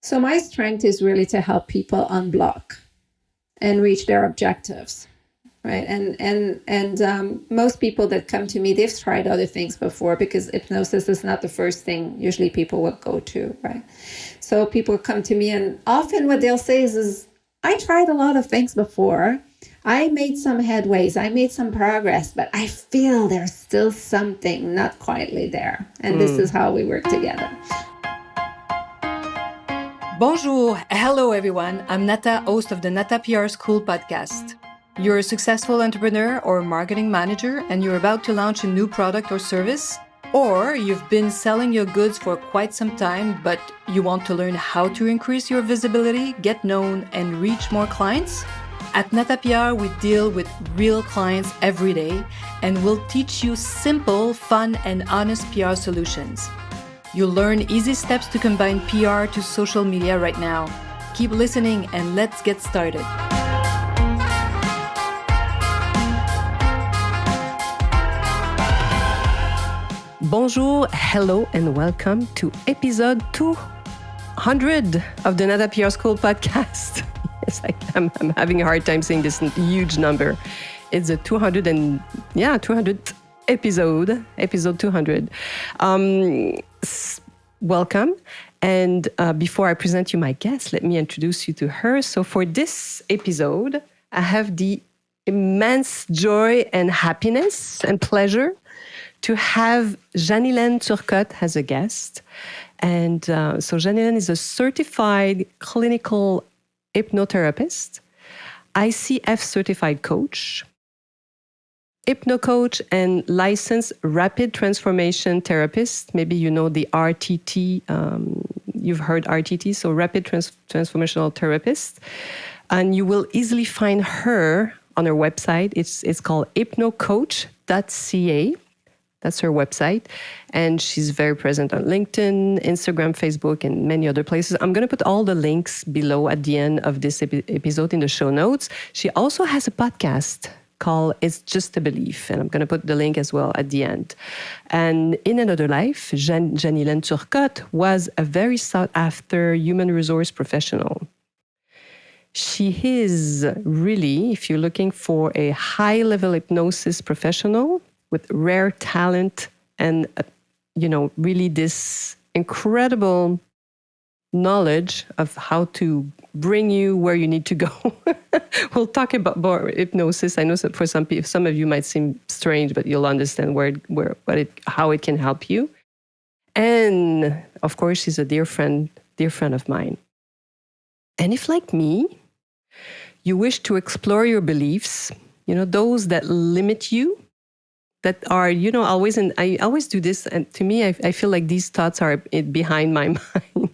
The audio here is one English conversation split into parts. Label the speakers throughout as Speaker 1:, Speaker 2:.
Speaker 1: So my strength is really to help people unblock and reach their objectives, right? And most people that come to me, they've tried other things before, because hypnosis is not the first thing usually people will go to, right? So people come to me, and often what they'll say is I tried a lot of things before. I made some headways, I made some progress, but I feel there's still something not quietly there. And this is how we work together.
Speaker 2: Bonjour. Hello, everyone. I'm Nata, host of the Nata PR School podcast. You're a successful entrepreneur or marketing manager, and you're about to launch a new product or service, or you've been selling your goods for quite some time, but you want to learn how to increase your visibility, get known, and reach more clients? At Nata PR, we deal with real clients every day, and we'll teach you simple, fun, and honest PR solutions. You'll learn easy steps to combine PR to social media right now. Keep listening and let's get started. Bonjour, hello, and welcome to episode 200 of the Nata PR School podcast. Yes, I'm having a hard time saying this huge number. It's a 200th episode 200. Welcome. And before I present you my guest, let me introduce you to her. So for this episode, I have the immense joy and happiness and pleasure to have Janylène Turcotte as a guest. And so Janylène is a certified clinical hypnotherapist, ICF certified coach, hypno-coach, and licensed rapid transformation therapist. Maybe you know the RTT, you've heard RTT, so rapid transformational therapist. And you will easily find her on her website. It's called hypnocoach.ca. That's her website. And she's very present on LinkedIn, Instagram, Facebook, and many other places. I'm going to put all the links below at the end of this episode in the show notes. She also has a podcast called It's Just a Belief, and I'm going to put the link as well at the end. And in another life, Janylène Turcotte was a very sought-after human resource professional. She is really, if you're looking for a high-level hypnosis professional with rare talent and, really this incredible knowledge of how to bring you where you need to go. We'll talk about more hypnosis. I know for some people, some of you might seem strange, but you'll understand how it can help you. And of course, she's a dear friend of mine. And if, like me, you wish to explore your beliefs, those that limit you, that are, always, and I always do this, and to me, I feel like these thoughts are behind my mind.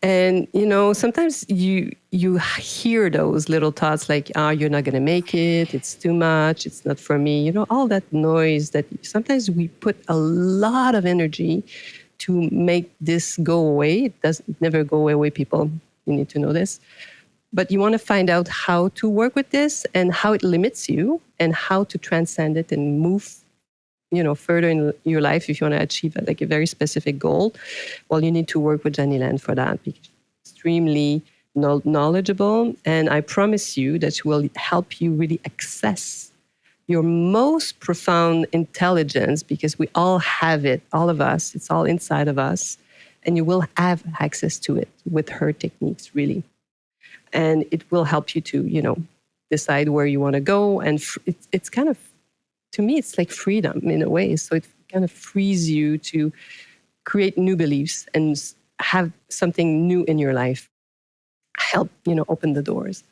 Speaker 2: And, sometimes you hear those little thoughts like, you're not going to make it, it's too much, it's not for me, all that noise that sometimes we put a lot of energy to make this go away. It never go away, people. You need to know this. But you want to find out how to work with this and how it limits you and how to transcend it and move further in your life if you want to achieve a very specific goal. Well, you need to work with Janylène for that, because she's extremely knowledgeable. And I promise you that she will help you really access your most profound intelligence, because we all have it, all of us. It's all inside of us. And you will have access to it with her techniques, really. And it will help you to, decide where you want to go. And it's kind of, to me, it's like freedom in a way. So it kind of frees you to create new beliefs and have something new in your life. Help, open the doors.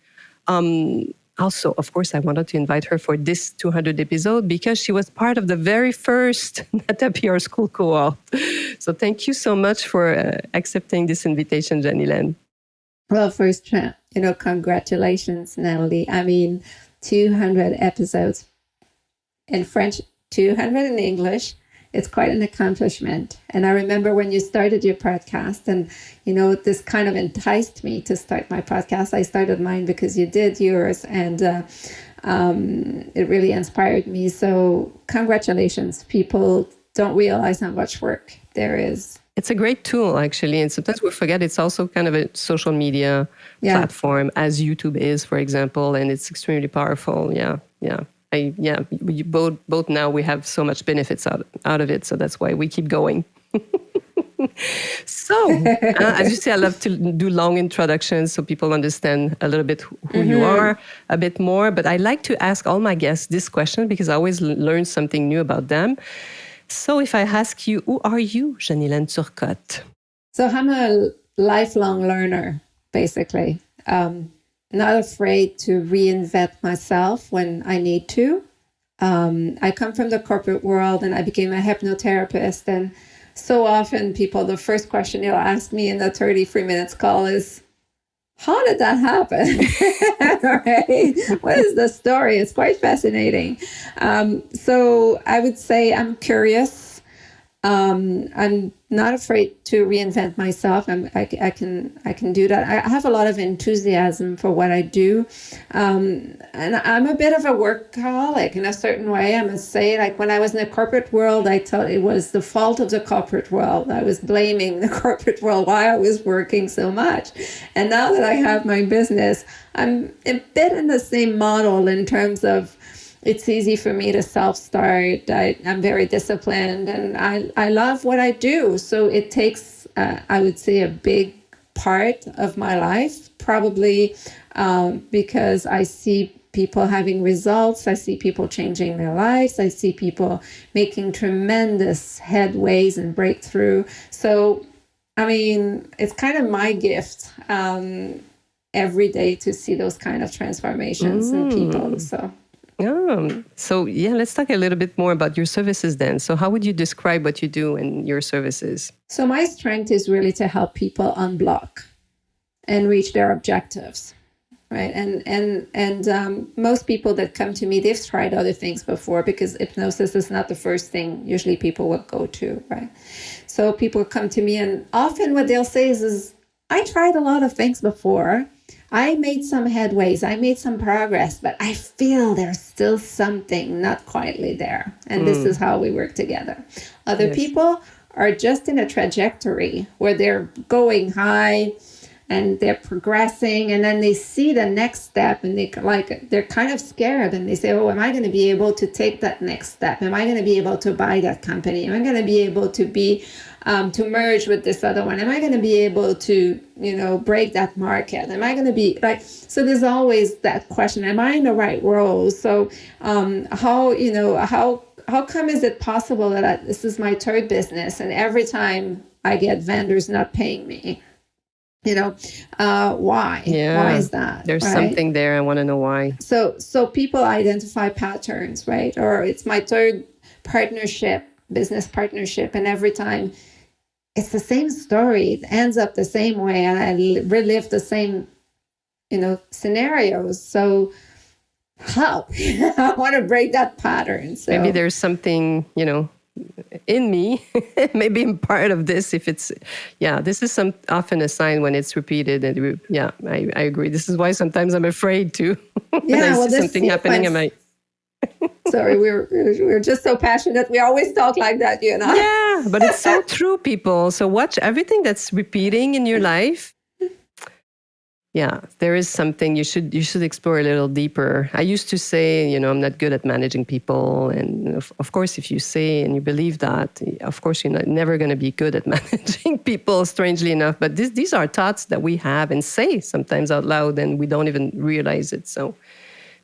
Speaker 2: Also, of course, I wanted to invite her for this 200 episode because she was part of the very first Nata PR School cohort. So thank you so much for accepting this invitation, Janylène.
Speaker 1: Well, first, congratulations, Natalie. I mean, 200 episodes in French, 200 in English. It's quite an accomplishment. And I remember when you started your podcast and, this kind of enticed me to start my podcast. I started mine because you did yours, and it really inspired me. So congratulations. People don't realize how much work there is
Speaker 2: It's a great tool, actually. And sometimes we forget it's also kind of a social media platform, as YouTube is, for example, and it's extremely powerful. Yeah, yeah. We both now we have so much benefits out of it. So that's why we keep going. So, as you say, I love to do long introductions so people understand a little bit who you are a bit more. But I like to ask all my guests this question because I always learn something new about them. So if I ask you, who are you, Janylène Turcotte?
Speaker 1: So I'm a lifelong learner, basically. Not afraid to reinvent myself when I need to. I come from the corporate world and I became a hypnotherapist. And so often the first question they'll ask me in the 33 minutes call is, how did that happen? Right? What is the story? It's quite fascinating. So I would say I'm curious. I'm not afraid to reinvent myself. I can do that. I have a lot of enthusiasm for what I do. And I'm a bit of a workaholic in a certain way, I must say. Like when I was in the corporate world, I thought it was the fault of the corporate world. I was blaming the corporate world why I was working so much. And now that I have my business, I'm a bit in the same model in terms of it's easy for me to self-start. I'm very disciplined and I love what I do. So it takes, I would say, a big part of my life, probably because I see people having results. I see people changing their lives. I see people making tremendous headways and breakthrough. So, I mean, it's kind of my gift every day to see those kind of transformations in people.
Speaker 2: Let's talk a little bit more about your services then. So how would you describe what you do in your services?
Speaker 1: So my strength is really to help people unblock and reach their objectives, right? And most people that come to me, they've tried other things before because hypnosis is not the first thing usually people will go to, right? So people come to me and often what they'll say is I tried a lot of things before. I made some headways, I made some progress, but I feel there's still something not quietly there. And this is how we work together. Other people are just in a trajectory where they're going high and they're progressing, and then they see the next step and they're kind of scared and they say, oh, am I going to be able to take that next step? Am I going to be able to buy that company? Am I going to be able to to merge with this other one? Am I going to be able to, break that market? Am I going to be so there's always that question, am I in the right role? So how come is it possible that this is my third business and every time I get vendors not paying me? Why?
Speaker 2: Yeah.
Speaker 1: Why is that?
Speaker 2: There's something there. I want to know why.
Speaker 1: So people identify patterns, right? Or it's my third business partnership, and every time it's the same story. It ends up the same way, and I relive the same, scenarios. So help! I want to break that pattern. So
Speaker 2: maybe there's something, in me, maybe I'm part of this. If it's, this is often a sign when it's repeated. And I agree. This is why sometimes I'm afraid to. When I see something happening, I'm like,
Speaker 1: sorry, we're just so passionate. We always talk like that,
Speaker 2: Yeah, but it's so true, people. So watch everything that's repeating in your life. Yeah, there is something you should explore a little deeper. I used to say, I'm not good at managing people. And of course, if you say and you believe that, of course, you're never going to be good at managing people, strangely enough. But these are thoughts that we have and say sometimes out loud, and we don't even realize it. So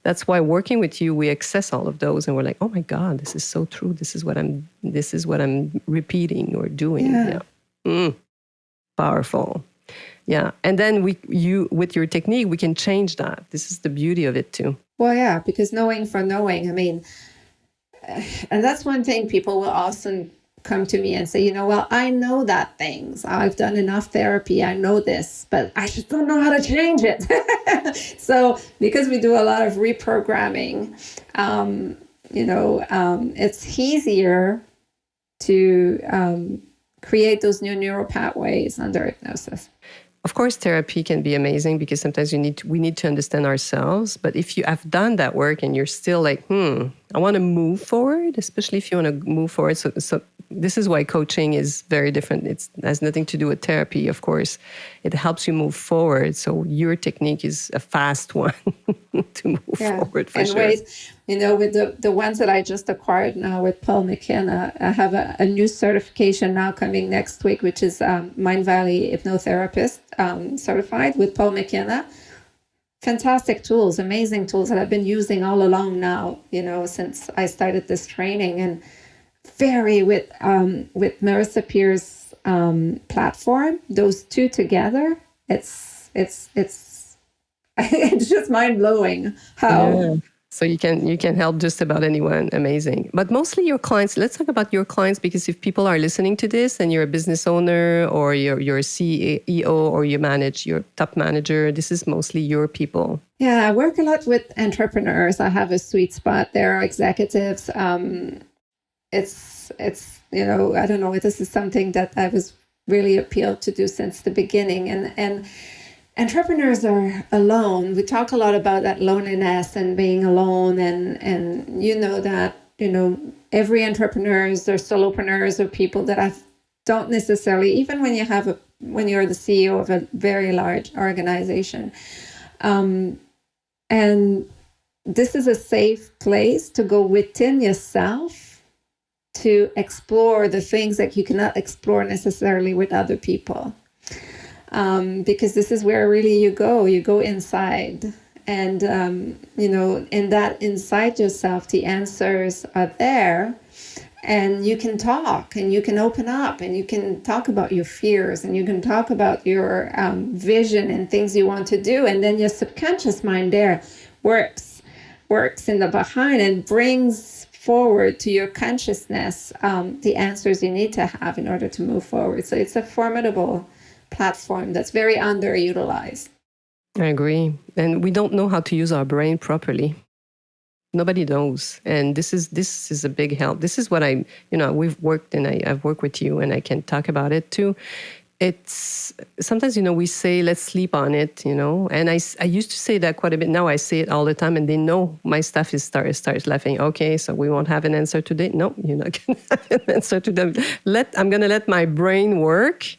Speaker 2: that's why working with you, we access all of those, and we're like, oh my God, this is so true. This is what I'm repeating or doing. Yeah. Powerful. Yeah. And then with your technique, we can change that. This is the beauty of it too.
Speaker 1: Well, yeah, because knowing for knowing, and that's one thing people will often come to me and say, well, I know that things. I've done enough therapy. I know this, but I just don't know how to change it. So because we do a lot of reprogramming, it's easier to create those new neural pathways under hypnosis.
Speaker 2: Of course, therapy can be amazing because sometimes we need to understand ourselves. But if you have done that work and you're still like, I want to move forward, especially if you want to move forward. So this is why coaching is very different. It has nothing to do with therapy, of course. It helps you move forward. So your technique is a fast one to move forward for sure.
Speaker 1: Wait, with the ones that I just acquired now with Paul McKenna, I have a new certification now coming next week, which is Mind Valley Hypnotherapist certified with Paul McKenna. Fantastic tools, amazing tools that I've been using all along now, since I started this training, and very with Marissa Peer's platform, those two together, it's it's just mind blowing how.
Speaker 2: Yeah. So you can help just about anyone. Amazing. But mostly your clients. Let's talk about your clients, because if people are listening to this and you're a business owner or you're a CEO or you manage your top manager, this is mostly your people.
Speaker 1: Yeah, I work a lot with entrepreneurs. I have a sweet spot there, executives. It's I don't know. This is something that I was really appealed to do since the beginning, and entrepreneurs are alone. We talk a lot about that loneliness and being alone, and that every entrepreneurs or solopreneurs or people that don't necessarily, even when you're the CEO of a very large organization, and this is a safe place to go within yourself to explore the things that you cannot explore necessarily with other people. Because this is where really you go inside. And, in that inside yourself, the answers are there, and you can talk and you can open up and you can talk about your fears and you can talk about your vision and things you want to do. And then your subconscious mind there works in the behind and brings forward to your consciousness the answers you need to have in order to move forward. So it's a formidable platform that's very underutilized.
Speaker 2: I agree. And we don't know how to use our brain properly. Nobody knows. And this is a big help. This is what we've worked, and I've worked with you, and I can talk about it too. It's sometimes, we say, let's sleep on it, and I used to say that quite a bit. Now I say it all the time, and they know my staff starts laughing. Okay, so we won't have an answer today. No, you're not going to have an answer to them. I'm going to let my brain work.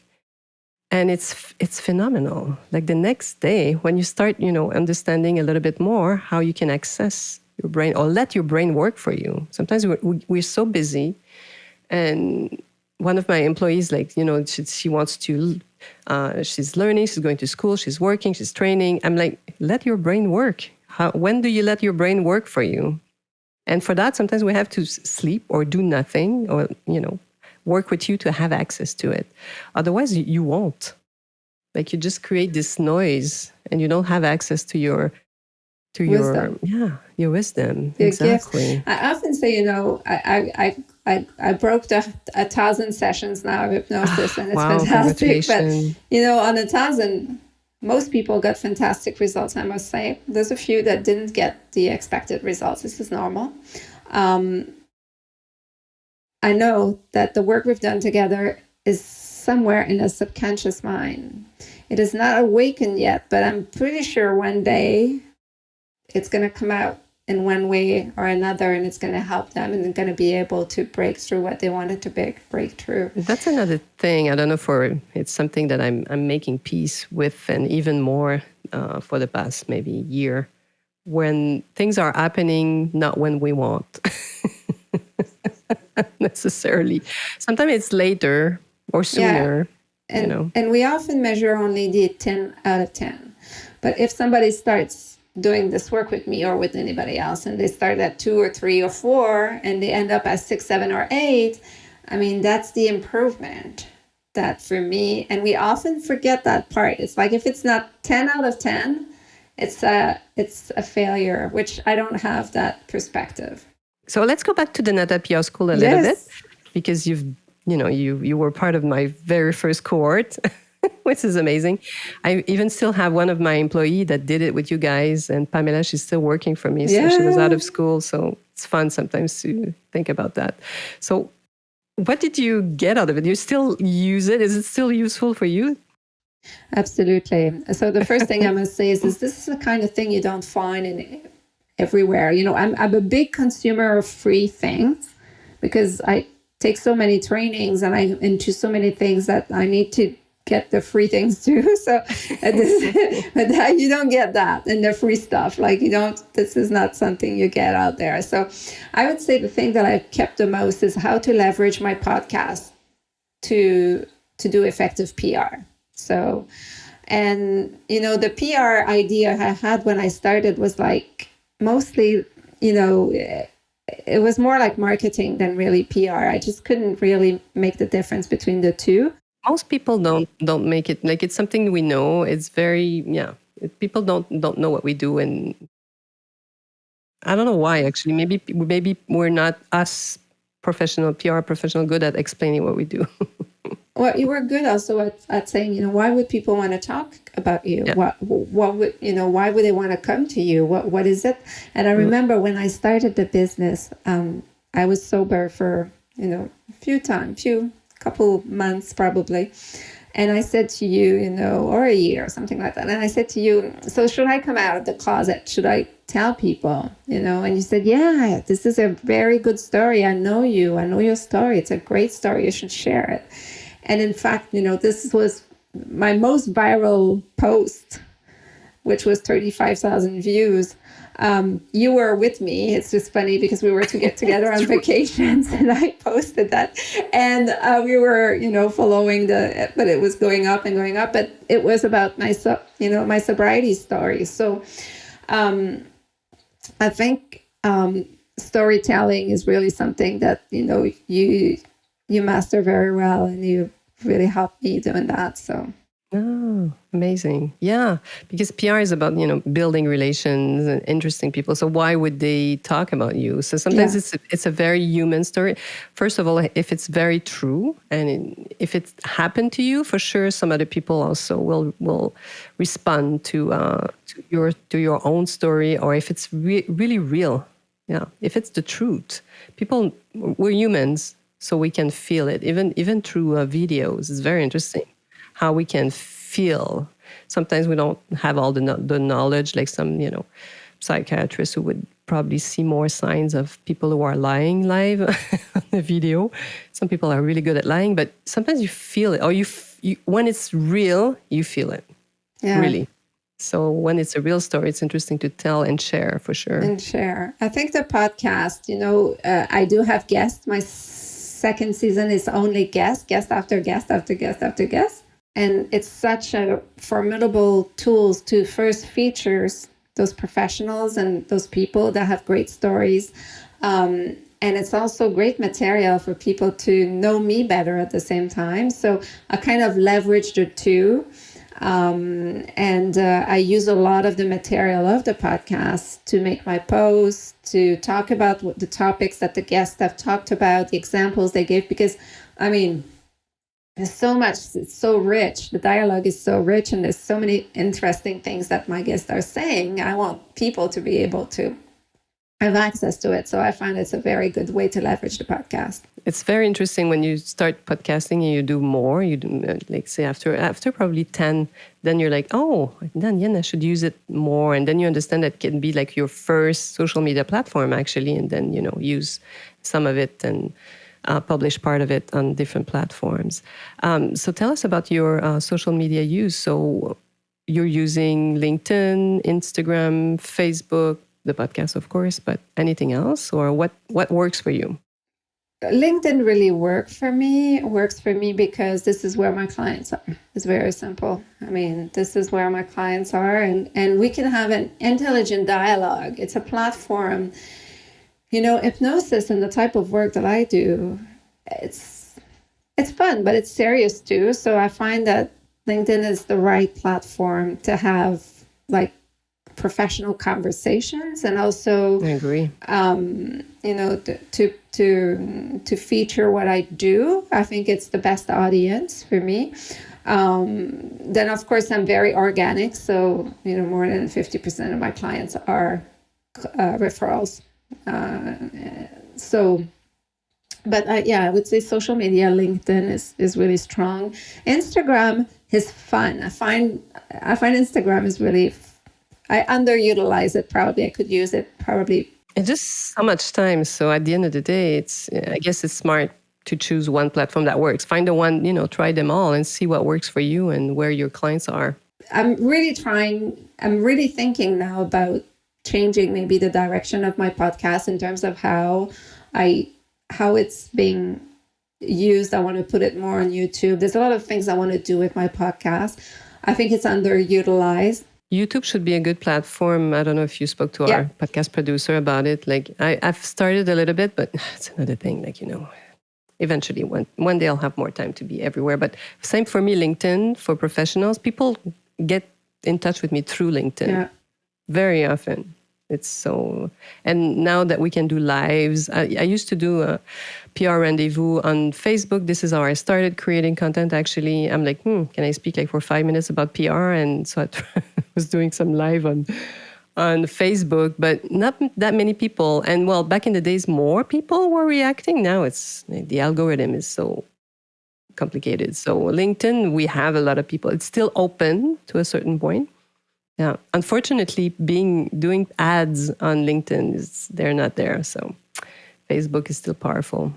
Speaker 2: And it's phenomenal. Like the next day, when you start, understanding a little bit more how you can access your brain or let your brain work for you. Sometimes we're so busy. And one of my employees, she wants to, she's learning, she's going to school, she's working, she's training. I'm like, let your brain work. When do you let your brain work for you? And for that, sometimes we have to sleep or do nothing or, work with you to have access to it. Otherwise, you won't. Like you just create this noise and you don't have access to your
Speaker 1: wisdom.
Speaker 2: Your wisdom.
Speaker 1: Your
Speaker 2: exactly.
Speaker 1: Gift. I often say, I broke 1,000 sessions now of hypnosis, and it's fantastic. But on 1,000, most people got fantastic results, I must say. There's a few that didn't get the expected results. This is normal. I know that the work we've done together is somewhere in a subconscious mind. It is not awakened yet, but I'm pretty sure one day it's going to come out in one way or another, and it's going to help them, and they're going to be able to break through what they wanted to break through.
Speaker 2: That's another thing. I don't know it's something that I'm making peace with, and even more for the past maybe year, when things are happening, not when we want. Necessarily. Sometimes it's later or sooner.
Speaker 1: Yeah. And we often measure only the 10 out of 10. But if somebody starts doing this work with me or with anybody else, and they start at 2 or 3 or 4, and they end up at 6, 7, or 8, that's the improvement that for me, and we often forget that part. It's like if it's not 10 out of 10, it's a failure, which I don't have that perspective.
Speaker 2: So let's go back to the Nata PR School a little bit, because you were part of my very first cohort, which is amazing. I even still have one of my employees that did it with you guys, and Pamela, she's still working for me. So she was out of school. So it's fun sometimes to think about that. So what did you get out of it? You still use it? Is it still useful for you?
Speaker 1: Absolutely. So the first thing I must say is this is the kind of thing you don't find in everywhere. I'm a big consumer of free things because I take so many trainings and I'm into so many things that I need to get the free things too. So but you don't get that in the free stuff. Like this is not something you get out there. So I would say the thing that I've kept the most is how to leverage my podcast to do effective PR. So, and the PR idea I had when I started was like mostly, it was more like marketing than really PR. I just couldn't really make the difference between the two.
Speaker 2: Most people don't make it like it's something we know. It's very people don't know what we do, and I don't know why actually. Maybe we're not us professional PR professional good at explaining what we do.
Speaker 1: Well, you were good also at saying, why would people want to talk about you?
Speaker 2: Yeah.
Speaker 1: What would, why would they want to come to you? What is it? And I remember when I started the business, I was sober for, few couple months probably. And I said to you, or a year or something like that. And I said to you, so should I come out of the closet? Should I tell people, And you said, yeah, this is a very good story. I know you. I know your story. It's a great story. You should share it. And in fact, this was my most viral post, which was 35,000 views. You were with me. It's just funny because we were to get together on vacations and I posted that. And we were, following but it was going up and going up. But it was about my sobriety story. So I think storytelling is really something that, you master very well, and you really helped me doing that. So.
Speaker 2: Oh, amazing. Yeah, because PR is about, building relations and interesting people. So why would they talk about you? So sometimes it's a very human story. First of all, if it's very true and if it happened to you, for sure, some other people also will respond to your own story, or if it's really real. Yeah, if it's the truth. We're humans, so we can feel it, even through videos. It's very interesting how we can feel. Sometimes we don't have all the knowledge, like some, psychiatrists who would probably see more signs of people who are lying live on the video. Some people are really good at lying, but sometimes you feel it, or you when it's real, you feel it. Yeah. Really. So when it's a real story, it's interesting to tell and share, for sure.
Speaker 1: And share. I think the podcast, I do have guests. My second season is only guest after guest after guest after guest. And it's such a formidable tools to first feature those professionals and those people that have great stories. And it's also great material for people to know me better at the same time. So I kind of leverage the two. And I use a lot of the material of the podcast to make my posts, to talk about the topics that the guests have talked about, the examples they gave, because, there's so much, it's so rich. The dialogue is so rich, and there's so many interesting things that my guests are saying. I want people to be able to have access to it. So I find it's a very good way to leverage the podcast.
Speaker 2: It's very interesting when you start podcasting and you do more. You do, like, say, after probably 10, then you're like, oh, then I should use it more. And then you understand that it can be like your first social media platform, actually, and then, use some of it and publish part of it on different platforms. So tell us about your social media use. So you're using LinkedIn, Instagram, Facebook, the podcast, of course, but anything else, or what works for you?
Speaker 1: LinkedIn really works for me because this is where my clients are. It's very simple. This is where my clients are, and we can have an intelligent dialogue. It's a platform. Hypnosis and the type of work that I do, it's fun, but it's serious too. So I find that LinkedIn is the right platform to have like professional conversations, and also
Speaker 2: I agree.
Speaker 1: To feature what I do. I think it's the best audience for me. Then of course I'm very organic, so more than 50% of my clients are referrals. I would say social media, LinkedIn is really strong. Instagram is fun. I find Instagram is really I underutilize it. Probably I could use it probably.
Speaker 2: It's just so much time. So at the end of the day, I guess it's smart to choose one platform that works. Find the one, try them all and see what works for you and where your clients are.
Speaker 1: I'm really thinking now about changing maybe the direction of my podcast in terms of how it's being used. I want to put it more on YouTube. There's a lot of things I want to do with my podcast. I think it's underutilized.
Speaker 2: YouTube should be a good platform. I don't know if you spoke to our podcast producer about it. Like I've started a little bit, but it's another thing. Like, eventually one day I'll have more time to be everywhere. But same for me, LinkedIn for professionals. People get in touch with me through LinkedIn very often. It's so, and now that we can do lives, I used to do a PR rendezvous on Facebook. This is how I started creating content. Actually, I'm like, can I speak like for 5 minutes about PR? And so I was doing some live on Facebook, but not that many people. And well, back in the days, more people were reacting. Now it's the algorithm is so complicated. So LinkedIn, we have a lot of people. It's still open to a certain point. Yeah, unfortunately, doing ads on LinkedIn they're not there. So Facebook is still powerful.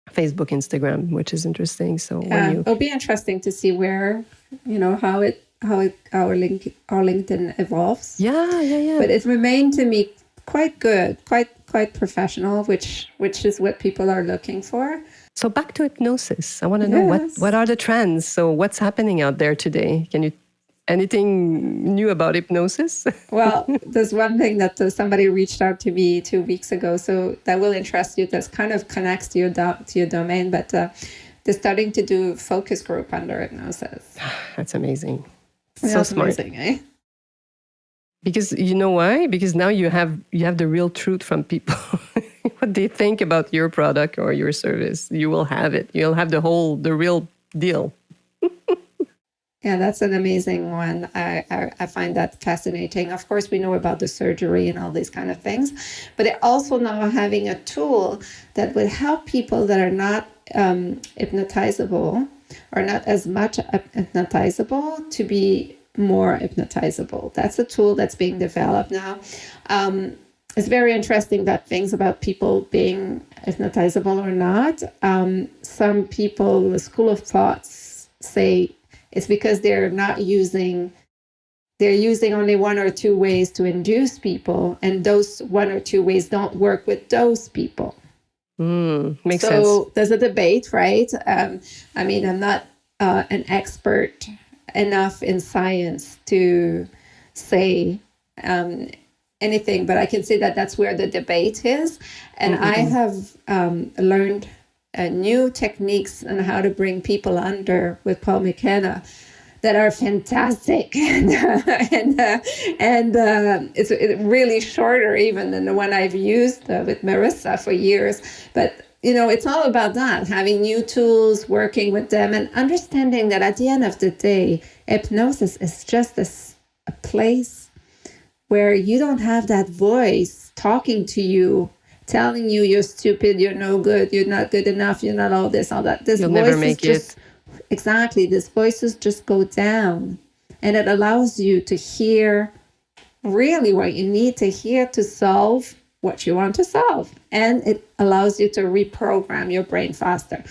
Speaker 2: Facebook, Instagram, which is interesting. So
Speaker 1: it'll be interesting to see where, how our LinkedIn evolves.
Speaker 2: Yeah.
Speaker 1: But it remained to me quite good, quite professional, which is what people are looking for.
Speaker 2: So back to hypnosis. I want to know what are the trends? So what's happening out there today? Can you anything new about hypnosis? Well,
Speaker 1: there's one thing that somebody reached out to me 2 weeks ago, so that will interest you. That kind of connects to your domain, but they're starting to do focus group under hypnosis.
Speaker 2: That's amazing.
Speaker 1: So smart, amazing, eh?
Speaker 2: Because you know why? Because now you have the real truth from people. What they think about your product or your service, you will have it. You'll have the real deal.
Speaker 1: Yeah, that's an amazing one. I find that fascinating. Of course, we know about the surgery and all these kind of things, but it also now having a tool that will help people that are not hypnotizable or not as much hypnotizable to be more hypnotizable. That's a tool that's being developed now. It's very interesting that things about people being hypnotizable or not. Some people, the school of thoughts, say it's because they're using only one or two ways to induce people, and those one or two ways don't work with those people.
Speaker 2: Makes sense.
Speaker 1: So there's a debate, right? I mean, I'm not an expert enough in science to say anything, but I can say that that's where the debate is. And I have learned new techniques on how to bring people under with Paul McKenna that are fantastic, and it's really shorter even than the one I've used with Marissa for years. But it's all about that, having new tools, working with them, and understanding that at the end of the day, hypnosis is just a place where you don't have that voice talking to you, telling you you're stupid, you're no good, you're not good enough, you're not all this, all that.
Speaker 2: You'll never make it.
Speaker 1: Exactly. These voices just go down, and it allows you to hear really what you need to hear to solve what you want to solve. And it allows you to reprogram your brain faster.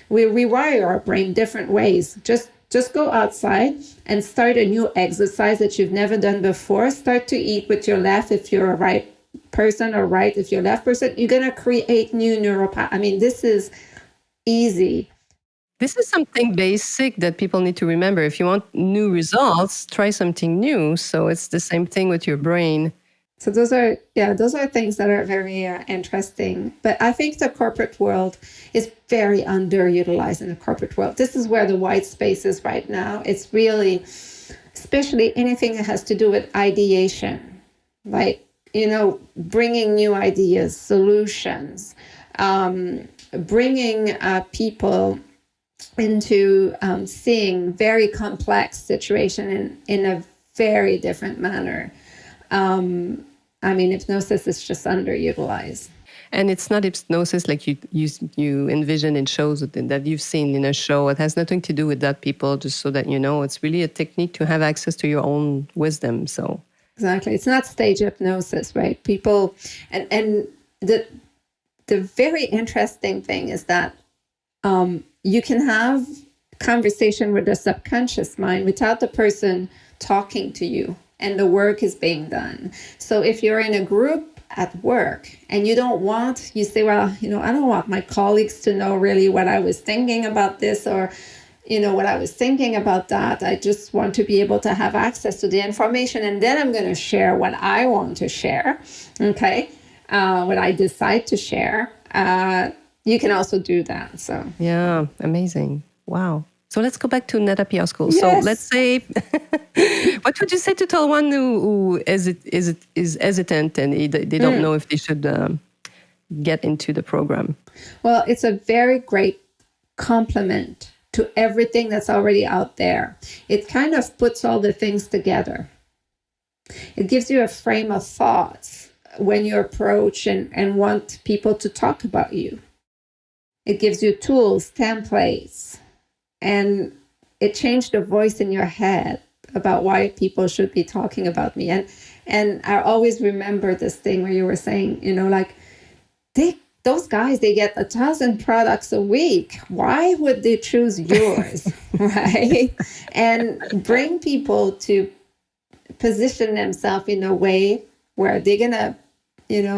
Speaker 1: We rewire our brain different ways. Just go outside and start a new exercise that you've never done before. Start to eat with your left if you're a right person, or right if you're left person. You're going to create new neural paths. I mean, this is easy.
Speaker 2: This is something basic that people need to remember. If you want new results, try something new. So it's the same thing with your brain.
Speaker 1: So those are things that are very interesting. But I think the corporate world is very underutilized in the corporate world. This is where the white space is right now. It's really, especially anything that has to do with ideation, like, bringing new ideas, solutions, bringing people into seeing very complex situation in a very different manner. I mean, hypnosis is just underutilized.
Speaker 2: And it's not hypnosis like you envision in shows that you've seen in a show. It has nothing to do with that, people, just so that you know. It's really a technique to have access to your own wisdom. So
Speaker 1: Exactly. It's not stage hypnosis, right? People, and the very interesting thing is that you can have conversation with the subconscious mind without the person talking to you, and the work is being done. So if you're in a group at work and you say, well, I don't want my colleagues to know really what I was thinking about this, or what I was thinking about that. I just want to be able to have access to the information, and then I'm going to share what I want to share. Okay. What I decide to share. You can also do that. So
Speaker 2: yeah, amazing. Wow. So let's go back to Nata PR Schoole.
Speaker 1: Yes.
Speaker 2: So let's say, what would you say to tell one who is hesitant and they don't know if they should get into the program?
Speaker 1: Well, it's a very great complement to everything that's already out there. It kind of puts all the things together. It gives you a frame of thoughts when you approach and want people to talk about you. It gives you tools, templates, and it changed the voice in your head about why people should be talking about me. And I always remember this thing where you were saying, those guys, they get 1,000 products a week. Why would they choose yours, right? And bring people to position themselves in a way where they're going to,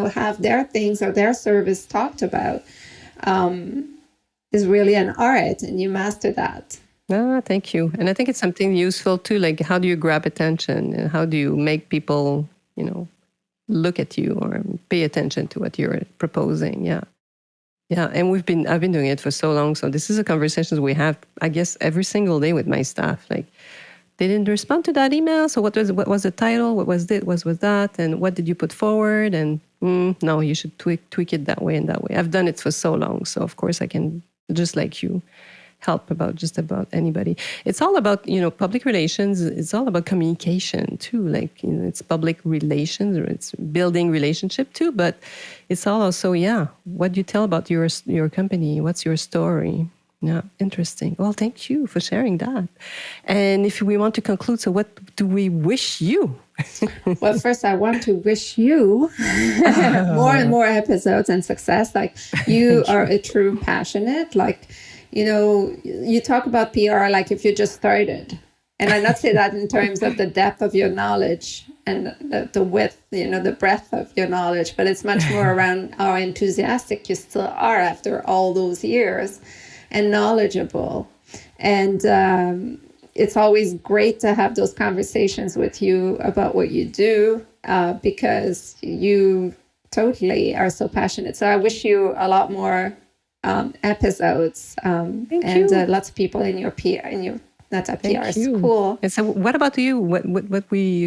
Speaker 1: have their things or their service talked about. Is really an art, and you master that.
Speaker 2: Thank you. And I think it's something useful too, like how do you grab attention and how do you make people, look at you or pay attention to what you're proposing. Yeah. Yeah. And I've been doing it for so long. So this is a conversation we have, I guess, every single day with my staff. Like, they didn't respond to that email. So what was the title? What was it? Was that? And what did you put forward? And no, you should tweak it that way and that way. I've done it for so long. So of course I can, just like you, help just about anybody. It's all about, public relations. It's all about communication too. Like, it's public relations, or it's building relationship too. But it's all also, what do you tell about your company? What's your story? Yeah, interesting. Well, thank you for sharing that. And if we want to conclude, so what do we wish you?
Speaker 1: Well, first, I want to wish you more and more episodes and success. Like, you are a true passionate. Like, you talk about PR like if you just started. And I not say that in terms of the depth of your knowledge and the width, the breadth of your knowledge, but it's much more around how enthusiastic you still are after all those years. And knowledgeable. And it's always great to have those conversations with you about what you do, because you totally are so passionate. So I wish you a lot more episodes and lots of people in your Nata PR Schoole.
Speaker 2: And so what about you? What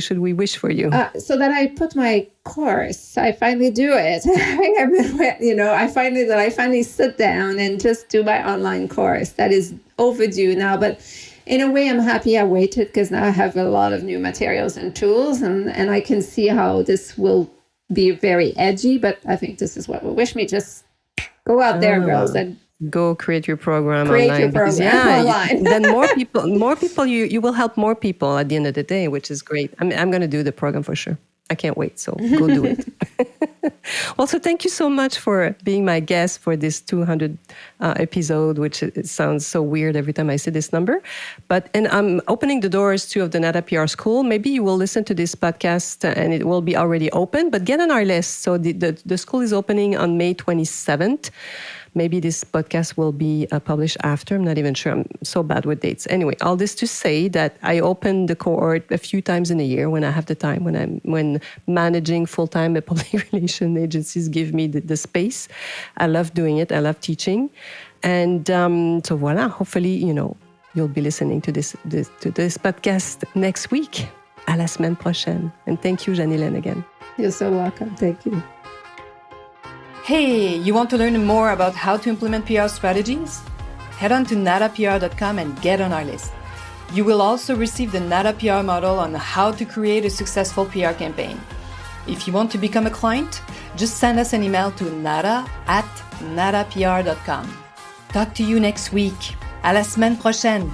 Speaker 2: should we wish for you?
Speaker 1: So that I put my course, I finally do it. I finally sit down and just do my online course. That is overdue now, but in a way I'm happy I waited, because now I have a lot of new materials and tools, and I can see how this will be very edgy, but I think this is what will wish me. Just go out there, girls, and
Speaker 2: go create your program
Speaker 1: online. Online.
Speaker 2: Then more people, you will help more people at the end of the day, which is great. I'm going to do the program for sure. I can't wait. So go do it. Well, so thank you so much for being my guest for this 200 episode, which it sounds so weird every time I say this number. And I'm opening the doors too of the Nata PR Schoole. Maybe you will listen to this podcast and it will be already open, but get on our list. So the school is opening on May 27th. Maybe this podcast will be published after. I'm not even sure. I'm so bad with dates. Anyway, all this to say that I open the cohort a few times in a year when I have the time, when managing full-time public relation agencies give me the space. I love doing it. I love teaching. And so voila, hopefully, you'll be listening to this podcast next week. À la semaine prochaine. And thank you, Janylène, again.
Speaker 1: You're so welcome. Thank you.
Speaker 3: Hey, you want to learn more about how to implement PR strategies? Head on to natapr.com and get on our list. You will also receive the Nata PR model on how to create a successful PR campaign. If you want to become a client, just send us an email to nata@natapr.com. Talk to you next week. À la semaine prochaine.